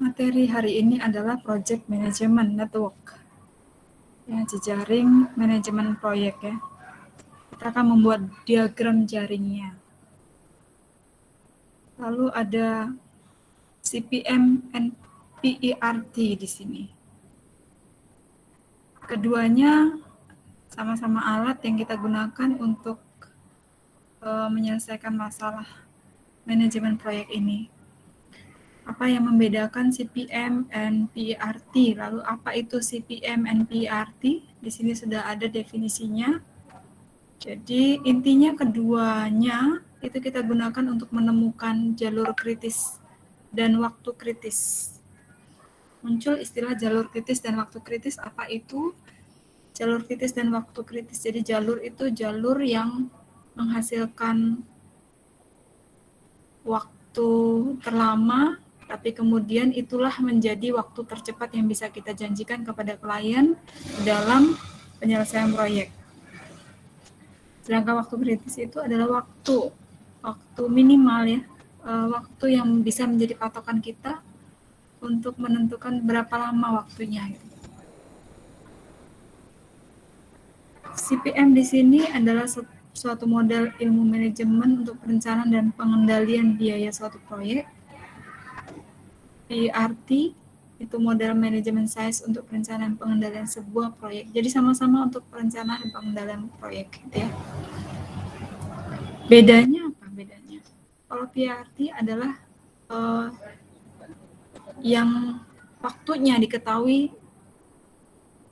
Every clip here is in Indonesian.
Materi hari ini adalah Project Management Network, ya, jejaring manajemen proyek ya. Kita akan membuat diagram jaringnya. Lalu ada CPM and PERT di sini. Keduanya sama-sama alat yang kita gunakan untuk menyelesaikan masalah manajemen proyek ini. Apa yang membedakan CPM and PERT? Lalu apa itu CPM and PERT? Di sini sudah ada definisinya. Jadi intinya keduanya itu kita gunakan untuk menemukan jalur kritis dan waktu kritis. Muncul istilah jalur kritis dan waktu kritis. Apa itu jalur kritis dan waktu kritis? Jadi jalur itu jalur yang menghasilkan waktu terlama, tapi kemudian itulah menjadi waktu tercepat yang bisa kita janjikan kepada klien dalam penyelesaian proyek. Sedangkan waktu kritis itu adalah waktu minimal ya, waktu yang bisa menjadi patokan kita untuk menentukan berapa lama waktunya. CPM di sini adalah suatu model ilmu manajemen untuk perencanaan dan pengendalian biaya suatu proyek. PERT itu model manajemen size untuk perencanaan dan pengendalian sebuah proyek. Jadi sama-sama untuk perencanaan dan pengendalian proyek gitu ya. Bedanya apa? Bedanya kalau PERT adalah yang waktunya diketahui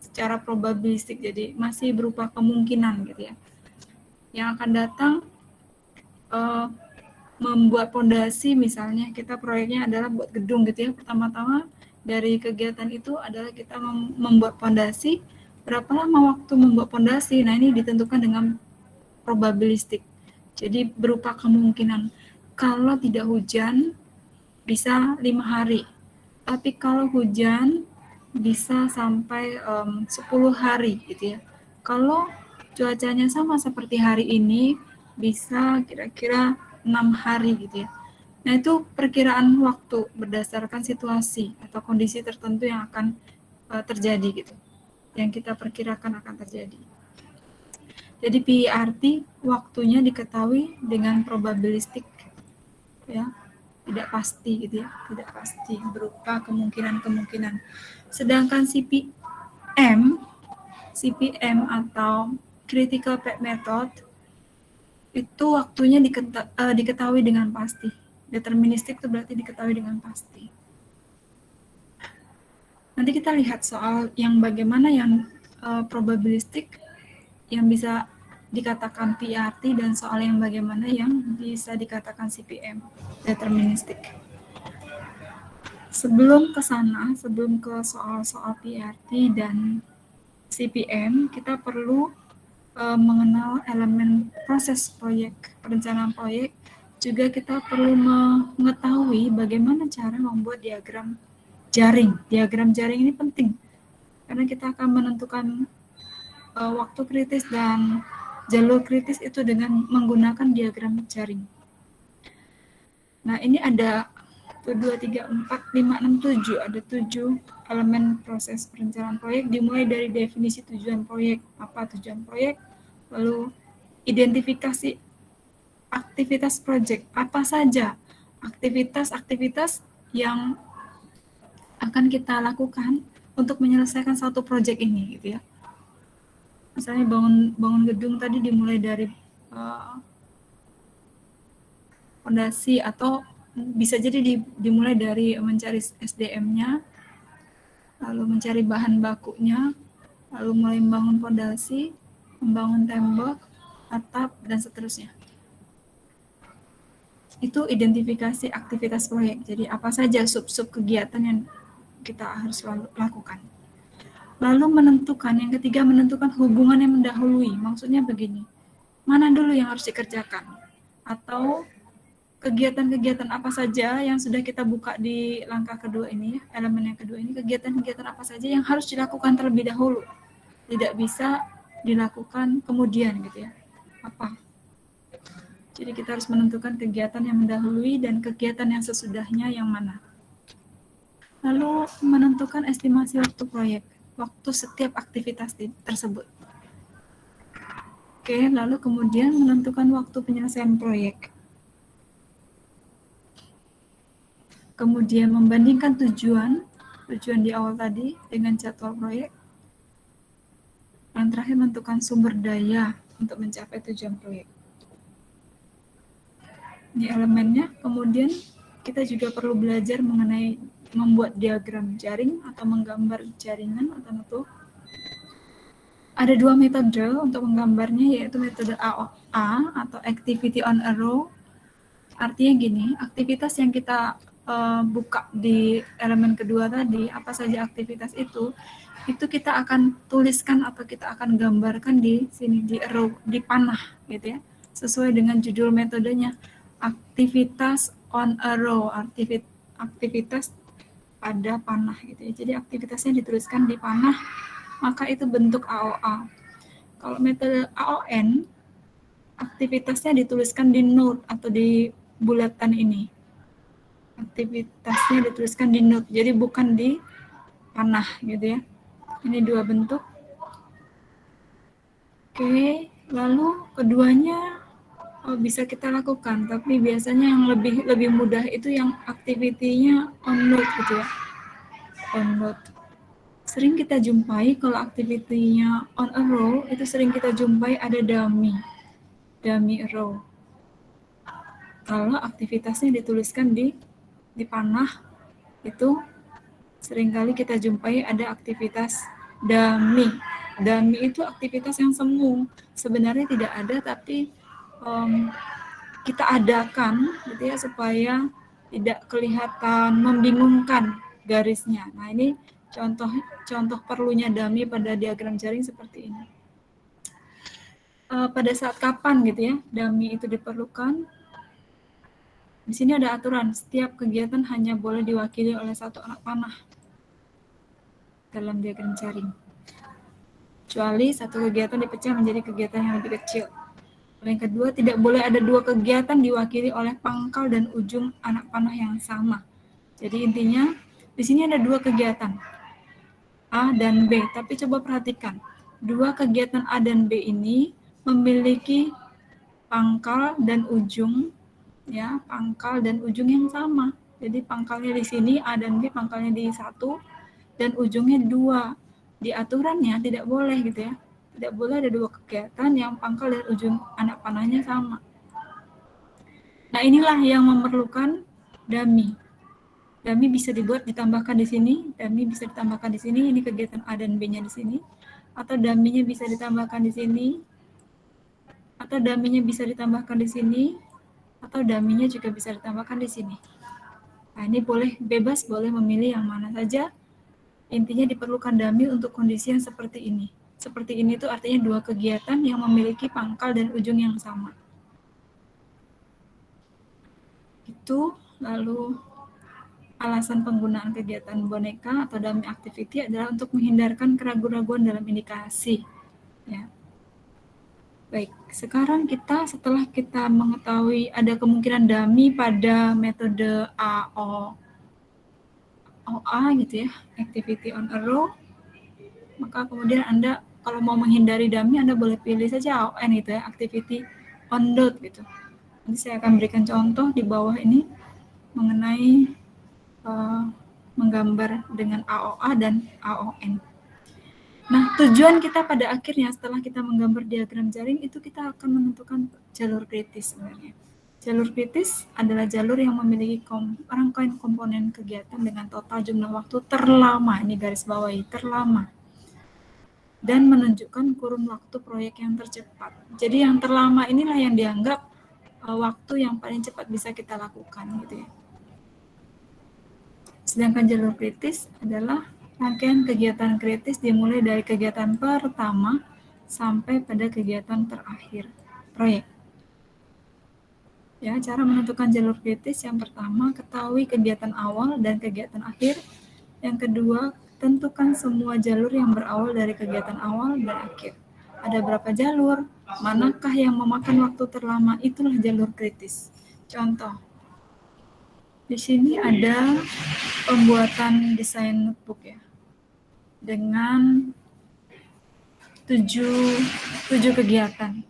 secara probabilistik, jadi masih berupa kemungkinan gitu ya. Yang akan datang membuat pondasi, misalnya kita proyeknya adalah buat gedung gitu ya. Pertama-tama dari kegiatan itu adalah kita membuat pondasi. Berapa lama waktu membuat pondasi? Nah, ini ditentukan dengan probabilistik. Jadi berupa kemungkinan. Kalau tidak hujan bisa 5 hari. Tapi kalau hujan bisa sampai 10 hari gitu ya. Kalau cuacanya sama seperti hari ini bisa kira-kira 6 hari gitu ya. Nah, itu perkiraan waktu berdasarkan situasi atau kondisi tertentu yang akan terjadi gitu. Yang kita perkirakan akan terjadi. Jadi PERT waktunya diketahui dengan probabilistik ya. Tidak pasti gitu ya, tidak pasti berupa kemungkinan-kemungkinan. Sedangkan CPM atau Critical Path Method itu waktunya diketahui dengan pasti. Deterministik itu berarti diketahui dengan pasti. Nanti kita lihat soal yang bagaimana yang probabilistik yang bisa dikatakan PERT dan soal yang bagaimana yang bisa dikatakan CPM, deterministik. Sebelum ke sana, sebelum ke soal-soal PERT dan CPM, kita perlu mengenal elemen proses proyek, perencanaan proyek. Juga kita perlu mengetahui bagaimana cara membuat diagram jaring. Diagram jaring ini penting karena kita akan menentukan waktu kritis dan jalur kritis itu dengan menggunakan diagram jaring. Nah, ini ada 1, 2, 3, 4, 5, 6, 7. Ada 7 elemen proses perencanaan proyek, dimulai dari definisi tujuan proyek. Apa tujuan proyek? Lalu identifikasi aktivitas proyek. Apa saja aktivitas-aktivitas yang akan kita lakukan untuk menyelesaikan satu proyek ini gitu ya. Misalnya bangun gedung tadi dimulai dari fondasi atau bisa jadi dimulai dari mencari SDM-nya, lalu mencari bahan bakunya, lalu mulai membangun fondasi, membangun tembok, atap, dan seterusnya. Itu identifikasi aktivitas proyek. Jadi apa saja sub-sub kegiatan yang kita harus lakukan. Lalu menentukan, yang ketiga menentukan hubungan yang mendahului. Maksudnya begini, mana dulu yang harus dikerjakan? Atau kegiatan-kegiatan apa saja yang sudah kita buka di langkah kedua ini, elemen yang kedua ini, kegiatan-kegiatan apa saja yang harus dilakukan terlebih dahulu, tidak bisa dilakukan kemudian gitu ya. Apa? Jadi kita harus menentukan kegiatan yang mendahului dan kegiatan yang sesudahnya yang mana. Lalu menentukan estimasi waktu proyek, waktu setiap aktivitas tersebut. Oke, lalu kemudian menentukan waktu penyelesaian proyek. Kemudian membandingkan tujuan di awal tadi dengan jadwal proyek. Dan terakhir menentukan sumber daya untuk mencapai tujuan proyek. Ini elemennya. Kemudian kita juga perlu belajar mengenai membuat diagram jaring atau menggambar jaringan atau network. Ada dua metode untuk menggambarnya, yaitu metode AOA atau Activity on a Row. Artinya gini, aktivitas yang kita buka di elemen kedua tadi, apa saja aktivitas itu kita akan tuliskan atau kita akan gambarkan di sini, di row, di panah gitu ya, sesuai dengan judul metodenya, aktivitas on a row, aktivitas pada panah gitu ya. Jadi aktivitasnya dituliskan di panah, maka itu bentuk AOA. Kalau metode AON, aktivitasnya dituliskan di note atau di bulatan ini. Aktivitasnya dituliskan di note, jadi bukan di panah gitu ya. Ini dua bentuk. Oke, lalu keduanya bisa kita lakukan, tapi biasanya yang lebih mudah itu yang aktivitinya on note gitu ya. On note. Sering kita jumpai kalau aktivitinya on a row, itu sering kita jumpai ada dummy row. Kalau aktivitasnya dituliskan di panah, itu seringkali kita jumpai ada aktivitas dummy. Dummy itu aktivitas yang semu. Sebenarnya tidak ada, tapi kita adakan gitu ya, supaya tidak kelihatan membingungkan garisnya. Nah, ini contoh perlunya dummy pada diagram jaring seperti ini. Pada saat kapan gitu ya dummy itu diperlukan? Di sini ada aturan, setiap kegiatan hanya boleh diwakili oleh satu anak panah dalam diagram jaring. Kecuali satu kegiatan dipecah menjadi kegiatan yang lebih kecil. Yang kedua, tidak boleh ada dua kegiatan diwakili oleh pangkal dan ujung anak panah yang sama. Jadi intinya, di sini ada dua kegiatan, A dan B. Tapi coba perhatikan, dua kegiatan A dan B ini memiliki pangkal dan ujung, ya, pangkal dan ujung yang sama. Jadi pangkalnya di sini A dan B, pangkalnya di satu dan ujungnya dua. Di aturannya tidak boleh gitu ya. Tidak boleh ada dua kegiatan yang pangkal dan ujung anak panahnya sama. Nah, inilah yang memerlukan dummy. Dummy bisa dibuat ditambahkan di sini, dummy bisa ditambahkan di sini, ini kegiatan A dan B-nya di sini. Atau dummy-nya bisa ditambahkan di sini. Atau dummy-nya bisa ditambahkan di sini. Atau dummy-nya juga bisa ditambahkan di sini. Nah, ini boleh bebas, boleh memilih yang mana saja. Intinya diperlukan dummy untuk kondisi yang seperti ini. Seperti ini itu artinya dua kegiatan yang memiliki pangkal dan ujung yang sama. Itu lalu alasan penggunaan kegiatan boneka atau dummy activity adalah untuk menghindarkan keraguan-raguan dalam indikasi. Ya. Baik, sekarang setelah kita mengetahui ada kemungkinan dummy pada metode OA gitu ya, activity on a row, maka kemudian Anda kalau mau menghindari dummy, Anda boleh pilih saja AON gitu ya, activity on note gitu. Nanti saya akan berikan contoh di bawah ini mengenai menggambar dengan AOA dan AON. Nah, tujuan kita pada akhirnya setelah kita menggambar diagram jaring itu kita akan menentukan jalur kritis sebenarnya. Jalur kritis adalah jalur yang memiliki rangkaian komponen kegiatan dengan total jumlah waktu terlama, ini garis bawahi, terlama, dan menunjukkan kurun waktu proyek yang tercepat. Jadi yang terlama inilah yang dianggap waktu yang paling cepat bisa kita lakukan gitu ya. Sedangkan jalur kritis adalah rangkaian kegiatan kritis dimulai dari kegiatan pertama sampai pada kegiatan terakhir proyek. Ya, cara menentukan jalur kritis yang pertama, ketahui kegiatan awal dan kegiatan akhir. Yang kedua, tentukan semua jalur yang berawal dari kegiatan awal dan akhir. Ada berapa jalur? Manakah yang memakan waktu terlama? Itulah jalur kritis. Contoh, di sini ada pembuatan desain notebook ya, dengan 7 kegiatan,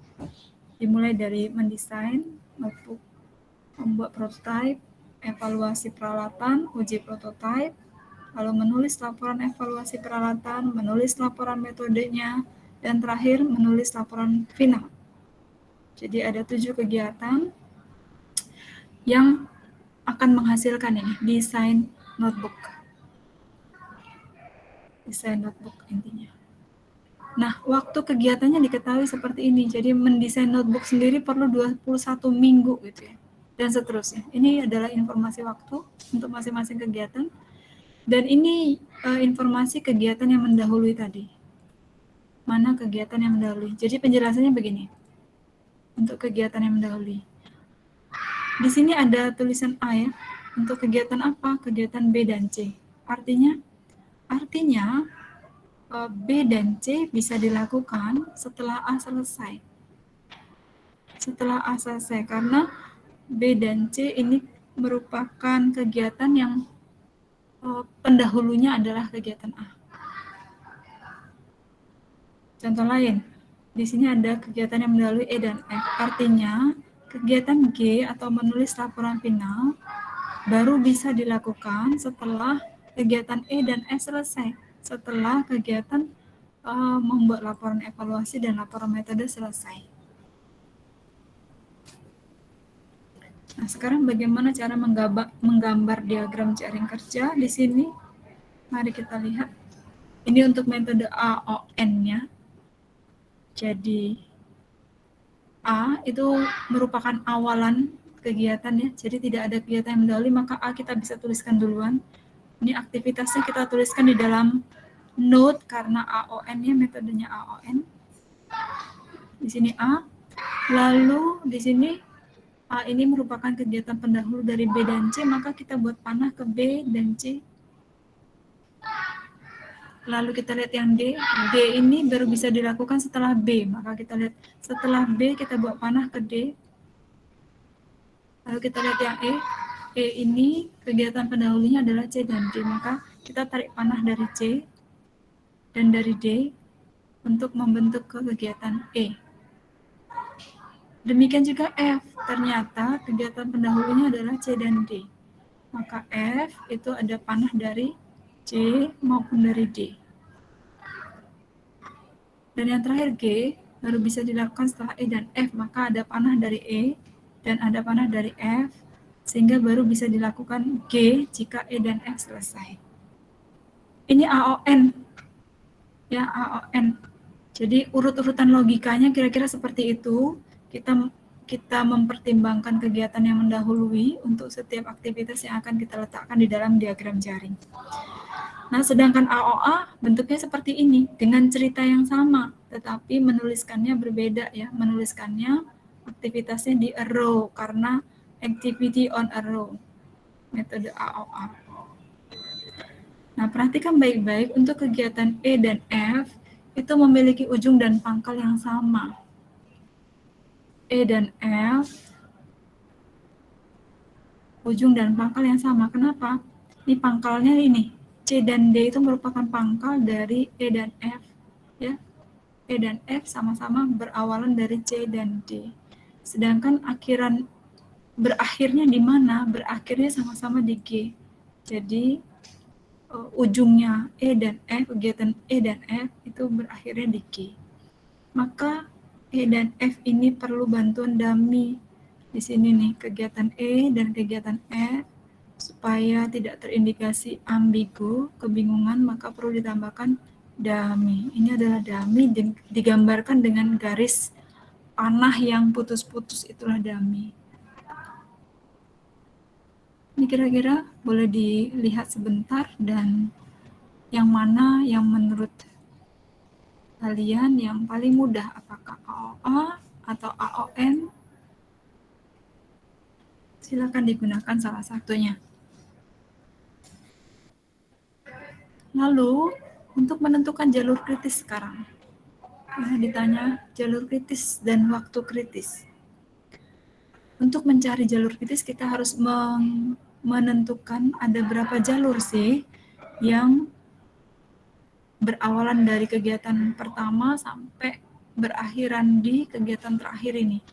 dimulai dari mendesain notebook, membuat prototipe, evaluasi peralatan, uji prototipe, lalu menulis laporan evaluasi peralatan, menulis laporan metodenya, dan terakhir menulis laporan final. Jadi ada 7 kegiatan yang akan menghasilkan ini desain notebook. Desain notebook intinya. Nah, waktu kegiatannya diketahui seperti ini. Jadi mendesain notebook sendiri perlu 21 minggu gitu ya. Dan seterusnya. Ini adalah informasi waktu untuk masing-masing kegiatan. Dan ini informasi kegiatan yang mendahului tadi. Mana kegiatan yang mendahului. Jadi penjelasannya begini. Untuk kegiatan yang mendahului. Di sini ada tulisan A ya. Untuk kegiatan apa? Kegiatan B dan C. Artinya B dan C bisa dilakukan setelah A selesai. Setelah A selesai, karena B dan C ini merupakan kegiatan yang pendahulunya adalah kegiatan A. Contoh lain, di sini ada kegiatan yang mendahului E dan F. Artinya, kegiatan G atau menulis laporan final baru bisa dilakukan setelah kegiatan E dan F selesai. Setelah kegiatan membuat laporan evaluasi dan laporan metode selesai. Nah, sekarang bagaimana cara menggambar diagram jaring kerja di sini? Mari kita lihat. Ini untuk metode AON-nya. Jadi A itu merupakan awalan kegiatan ya. Jadi tidak ada kegiatan yang mendahului, maka A kita bisa tuliskan duluan. Ini aktivitasnya kita tuliskan di dalam note karena AON-nya metodenya AON. Di sini A. Lalu di sini A ini merupakan kegiatan pendahulu dari B dan C, maka kita buat panah ke B dan C. Lalu kita lihat yang D. D ini baru bisa dilakukan setelah B, maka kita lihat setelah B kita buat panah ke D. Lalu kita lihat yang E. E ini kegiatan pendahulunya adalah C dan D, maka kita tarik panah dari C dan dari D untuk membentuk kegiatan E. Demikian juga F, ternyata kegiatan pendahulunya adalah C dan D. Maka F itu ada panah dari C maupun dari D. Dan yang terakhir G baru bisa dilakukan setelah E dan F, maka ada panah dari E dan ada panah dari F, sehingga baru bisa dilakukan G jika E dan F selesai. Ini AON, ya AON. Jadi urut-urutan logikanya kira-kira seperti itu. Kita mempertimbangkan kegiatan yang mendahului untuk setiap aktivitas yang akan kita letakkan di dalam diagram jaring. Nah, sedangkan AOA bentuknya seperti ini, dengan cerita yang sama, tetapi menuliskannya berbeda ya. Menuliskannya aktivitasnya di a row, karena activity on a row, metode AOA. Nah, perhatikan baik-baik untuk kegiatan E dan F, itu memiliki ujung dan pangkal yang sama. E dan F, ujung dan pangkal yang sama. Kenapa? Ini pangkalnya ini. C dan D itu merupakan pangkal dari E dan F, ya. E dan F sama-sama berawalan dari C dan D. Sedangkan berakhirnya di mana? Berakhirnya sama-sama di G. Jadi ujungnya E dan F, kegiatan E dan F itu berakhirnya di G. Maka E dan F ini perlu bantuan dummy. Di sini nih, kegiatan E dan kegiatan F, supaya tidak terindikasi ambigu, kebingungan, maka perlu ditambahkan dummy. Ini adalah dummy, digambarkan dengan garis panah yang putus-putus, itulah dummy. Ini kira-kira boleh dilihat sebentar, dan yang mana yang menurut kalian yang paling mudah, apakah AOA atau AON? Silakan digunakan salah satunya. Lalu, untuk menentukan jalur kritis sekarang. Ya, ditanya jalur kritis dan waktu kritis. Untuk mencari jalur kritis, kita harus menentukan ada berapa jalur sih yang berawalan dari kegiatan pertama sampai berakhiran di kegiatan terakhir ini.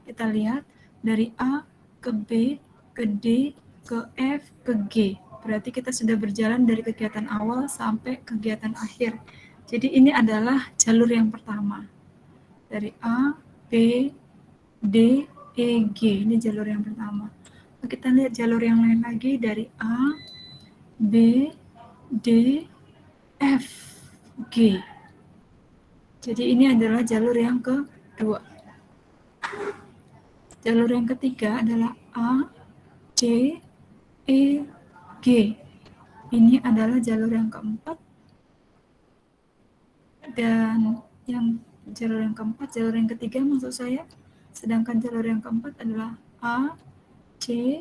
Kita lihat dari A ke B, ke D, ke F, ke G. Berarti kita sudah berjalan dari kegiatan awal sampai kegiatan akhir. Jadi ini adalah jalur yang pertama. Dari A, B, D, E, G. Ini jalur yang pertama. Kita lihat jalur yang lain lagi dari A, B, D, F, G. Jadi ini adalah jalur yang kedua. Jalur yang ketiga adalah A, C, E, G. Ini adalah jalur yang keempat. Dan jalur yang keempat, jalur yang ketiga maksud saya. Sedangkan jalur yang keempat adalah A, C,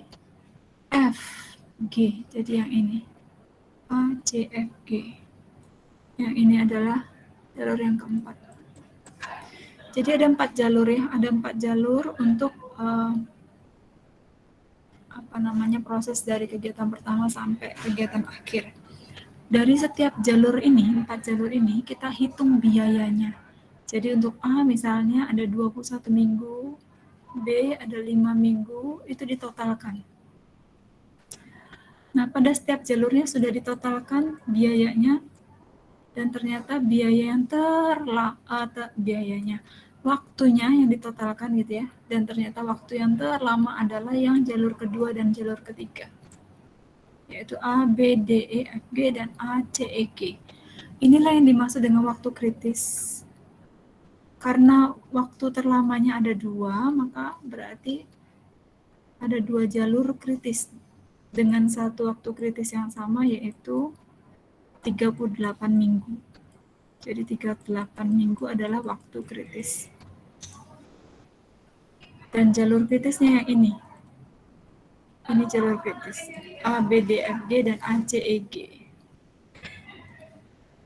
F, G. Jadi yang ini. A, C, F, G. Yang ini adalah jalur yang keempat. Jadi ada 4 jalur ya, ada 4 jalur untuk proses dari kegiatan pertama sampai kegiatan akhir. Dari setiap jalur ini, 4 jalur ini, kita hitung biayanya. Jadi untuk A misalnya ada 21 minggu, B ada 5 minggu, itu ditotalkan. Nah, pada setiap jalurnya sudah ditotalkan biayanya, dan ternyata biaya yang waktunya yang ditotalkan gitu ya, dan ternyata waktu yang terlama adalah yang jalur kedua dan jalur ketiga, yaitu A, B, D, E, F, G, dan A, C, E, G. Inilah yang dimaksud dengan waktu kritis. Karena waktu terlamanya ada 2, maka berarti ada 2 jalur kritis dengan satu waktu kritis yang sama, yaitu 38 minggu. Jadi 38 minggu adalah waktu kritis. Dan jalur kritisnya yang ini. Ini jalur kritis. A, B, D, F, G, dan A, C, E, G.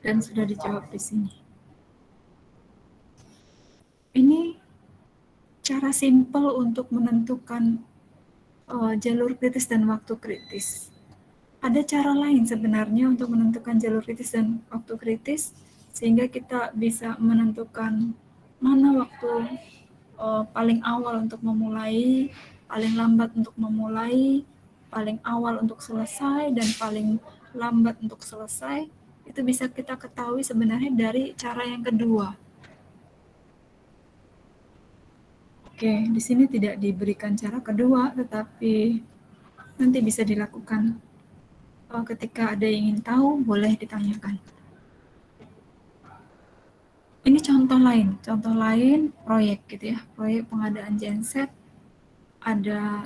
Dan sudah dijawab di sini. Ini cara simpel untuk menentukan jalur kritis dan waktu kritis. Ada cara lain sebenarnya untuk menentukan jalur kritis dan waktu kritis, sehingga kita bisa menentukan mana waktu paling awal untuk memulai, paling lambat untuk memulai, paling awal untuk selesai, dan paling lambat untuk selesai. Itu bisa kita ketahui sebenarnya dari cara yang kedua. Oke, di sini tidak diberikan cara kedua, tetapi nanti bisa dilakukan. Ketika ada yang ingin tahu, boleh ditanyakan. Ini contoh lain proyek gitu ya, proyek pengadaan genset. Ada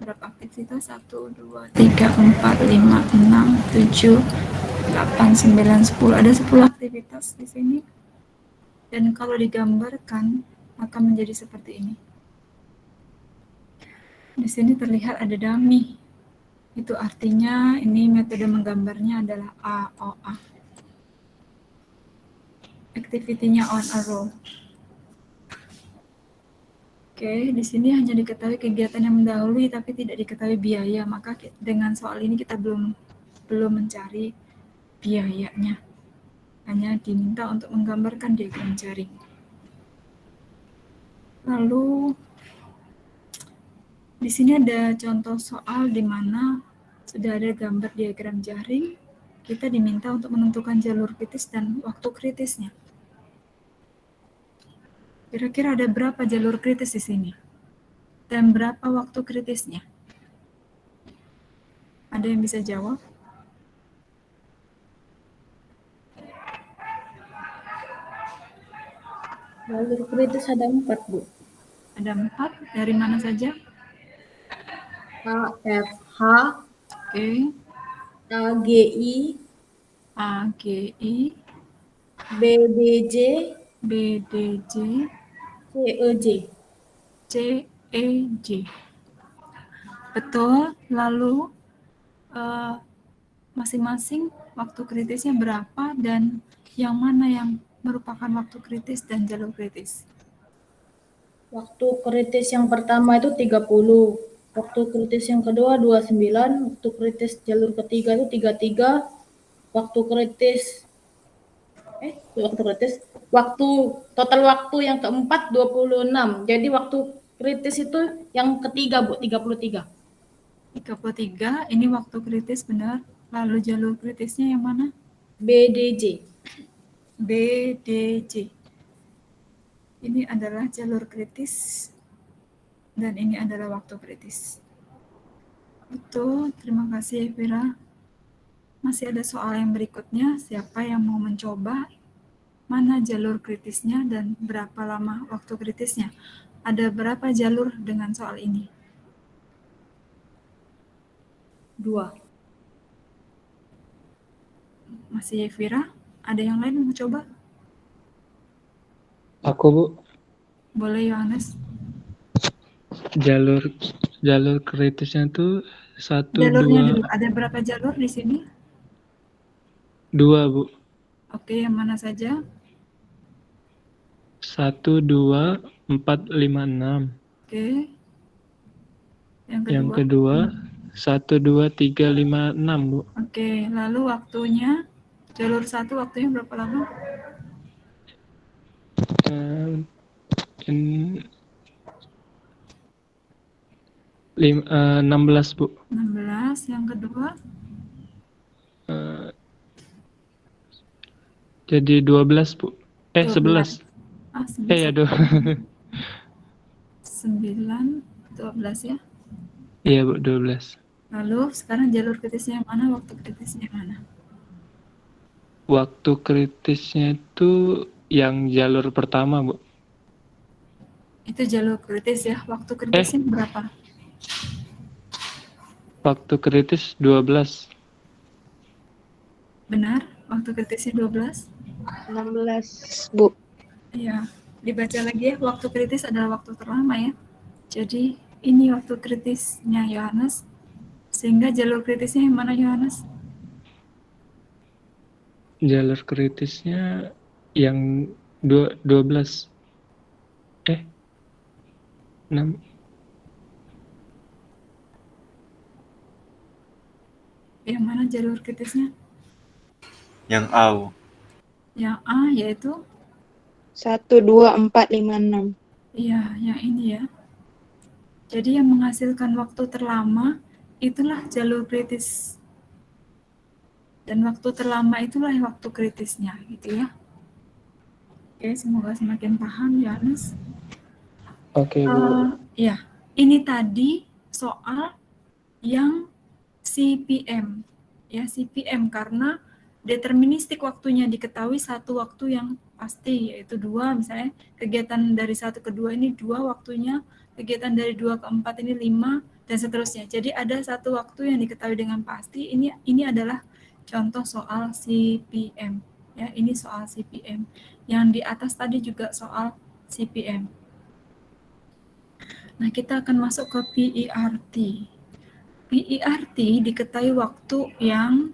berapa aktivitas? 1, 2, 3, 4, 5, 6, 7, 8, 9, 10. Ada 10 aktivitas di sini. Dan kalau digambarkan akan menjadi seperti ini. Di sini terlihat ada dummy. Itu artinya ini metode menggambarnya adalah AOA. Activity-nya on a roll. Oke, di sini hanya diketahui kegiatan yang mendahului tapi tidak diketahui biaya. Maka dengan soal ini kita belum mencari biayanya. Hanya diminta untuk menggambarkan diagram jaring. Lalu di sini ada contoh soal di mana sudah ada gambar diagram jaring. Kita diminta untuk menentukan jalur kritis dan waktu kritisnya. Kira-kira ada berapa jalur kritis di sini? Dan berapa waktu kritisnya? Ada yang bisa jawab? Jalur kritis ada 4, Bu. Ada 4, dari mana saja? AFH, Oke. AGI, AGI, BDJ, BDJ, CEJ. CEJ. Betul. Lalu masing-masing waktu kritisnya berapa dan yang mana yang merupakan waktu kritis dan jalur kritis? Waktu kritis yang pertama itu 30. Waktu kritis yang kedua 29, waktu kritis jalur ketiga itu 33, waktu kritis waktu total waktu yang keempat 26. Jadi waktu kritis itu yang ketiga, Bu, 33. 33, ini waktu kritis benar. Lalu jalur kritisnya yang mana? BDJ. BDJ. Ini adalah jalur kritis dan ini adalah waktu kritis. Betul, terima kasih Vira. Masih ada soal yang berikutnya, siapa yang mau mencoba? Mana jalur kritisnya dan berapa lama waktu kritisnya? Ada berapa jalur dengan soal ini? 2. Masih Vira? Ada yang lain mau coba? Aku, Bu. Boleh Yohanes. Jalur kritisnya tuh 1, Jalurnya 2, dulu, ada berapa jalur di sini? 2, Bu. Oke, yang mana saja? 1, 2, 4, 5, 6. Oke. Yang kedua 1, 2, 3, 5, 6, Bu. Oke, lalu waktunya jalur 1 waktunya berapa lama? 16, Bu. 16, yang kedua Jadi 12, Bu. 11. 11. Ya, 2. 9, 12 ya. Iya, Bu, 12. Lalu sekarang jalur kritisnya yang mana, waktu kritisnya yang mana? Waktu kritisnya itu yang jalur pertama, Bu. Itu jalur kritis ya, waktu kritisnya berapa? Waktu kritis 12. Benar, waktu kritisnya 12? 16, Bu. Iya, dibaca lagi ya, waktu kritis adalah waktu terlama ya. Jadi ini waktu kritisnya Yohanes, sehingga jalur kritisnya yang mana Yohanes? Jalur kritisnya yang 12. 6. Yang mana jalur kritisnya? Yang A, Bu. Yang A yaitu? 1, 2, 4, 5, 6. Iya, yang ini ya. Jadi yang menghasilkan waktu terlama itulah jalur kritis. Dan waktu terlama itulah waktu kritisnya, gitu ya. Oke, semoga semakin paham, Yohanes. Oke, Bu. Ya, ini tadi soal yang CPM. Ya, CPM karena deterministik waktunya diketahui satu waktu yang pasti, yaitu 2, misalnya kegiatan dari 1 ke 2 ini 2 waktunya, kegiatan dari 2 ke 4 ini 5, dan seterusnya. Jadi ada satu waktu yang diketahui dengan pasti, ini adalah contoh soal CPM. Ya, ini soal CPM. Yang di atas tadi juga soal CPM. Nah, kita akan masuk ke PERT. PERT diketahui waktu yang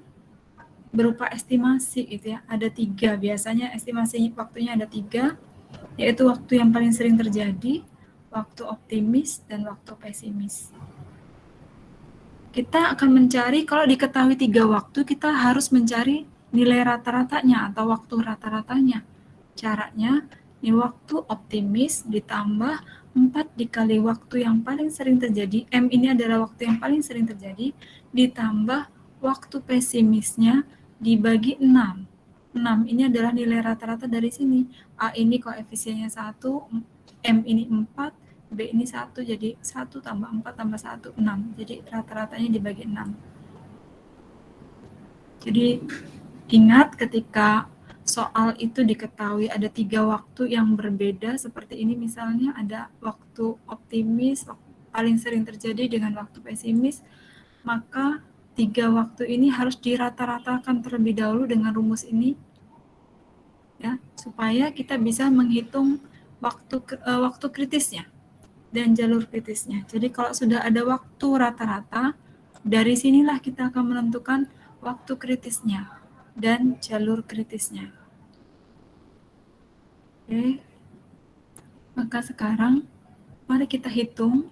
berupa estimasi gitu ya. Ada 3, biasanya estimasi waktunya ada 3, yaitu waktu yang paling sering terjadi, waktu optimis, dan waktu pesimis. Kita akan mencari, kalau diketahui 3 waktu, kita harus mencari nilai rata-ratanya atau waktu rata-ratanya. Caranya, ini waktu optimis ditambah 4 dikali waktu yang paling sering terjadi, M ini adalah waktu yang paling sering terjadi, ditambah waktu pesimisnya dibagi 6. 6 ini adalah nilai rata-rata dari sini. A ini koefisiennya 1, M ini 4, B ini 1, jadi 1 tambah 4 tambah 1, 6. Jadi rata-ratanya dibagi 6. Jadi ingat ketika soal itu diketahui ada 3 waktu yang berbeda seperti ini, misalnya ada waktu optimis paling sering terjadi dengan waktu pesimis, maka 3 waktu ini harus dirata-ratakan terlebih dahulu dengan rumus ini ya, supaya kita bisa menghitung waktu kritisnya dan jalur kritisnya. Jadi kalau sudah ada waktu rata-rata, dari sinilah kita akan menentukan waktu kritisnya dan jalur kritisnya. Oke. Maka sekarang mari kita hitung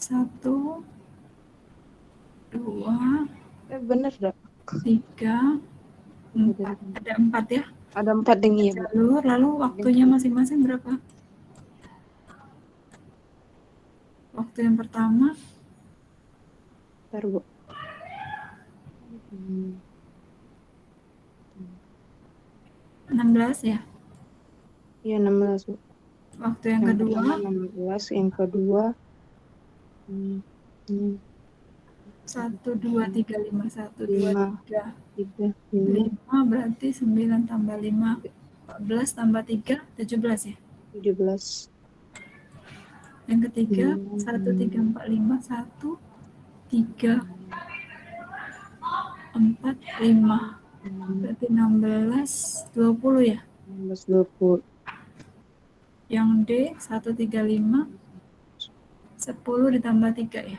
1, 2, Bener dah. 3, 4. Ada 4 ya Ada 4 yang iya, Bu. jalur, lalu waktunya masing-masing berapa? Waktu yang pertama Bentar, Bu. 16 ya. Iya, 16, Bu. Waktu yang kedua pertama 16, yang kedua 1, 2, 3, 5, 1, 2, 3, 3, 5, 5 berarti 9 tambah 5, 14 tambah 3, 17 ya. 17. Yang ketiga 1, 3, 4, 5, 1, 3, 4, 5 berarti 16, 20 ya. 16, 20. Yang D 1, 3, 5, 10 ditambah 3 ya.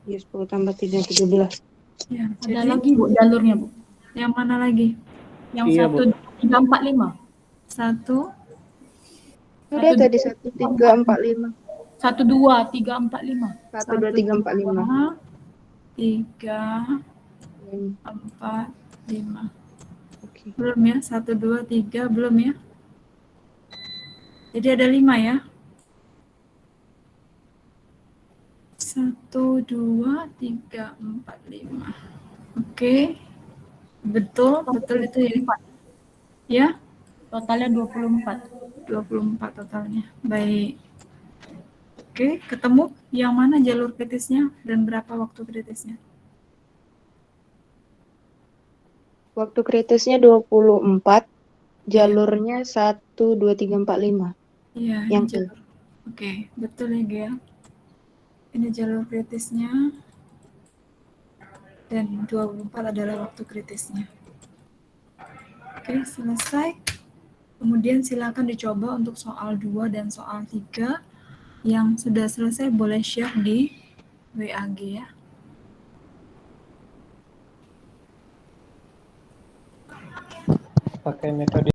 Iya, 10 tambah 3, 17. Ya, Ada jadi lagi Bu jalurnya Bu. yang mana lagi? Yang Iya, 1, 3, 4, 5. 1, Udah tadi 1, 3, 4, 5. 1, 2, 3, 4, 5. 1, 2, 3, 4, 5. 3, 4, 5. Oke. Belum ya? 1, 2, 3 belum ya? Jadi ada 5 ya. 1, 2, 3, 4, 5. Oke. Betul itu ya. Ya, Totalnya 24. 24 totalnya. Baik. Oke, ketemu yang mana jalur kritisnya dan berapa waktu kritisnya? Waktu kritisnya 24, jalurnya 1, 2, 3, 4, 5. Iya, ini Yang E. jalur. Oke, betul ya, Gea. Ini jalur kritisnya dan 24 adalah waktu kritisnya. Oke, selesai. Kemudian silakan dicoba untuk soal 2 dan soal 3. Yang sudah selesai boleh share di WAG ya. Pakai metode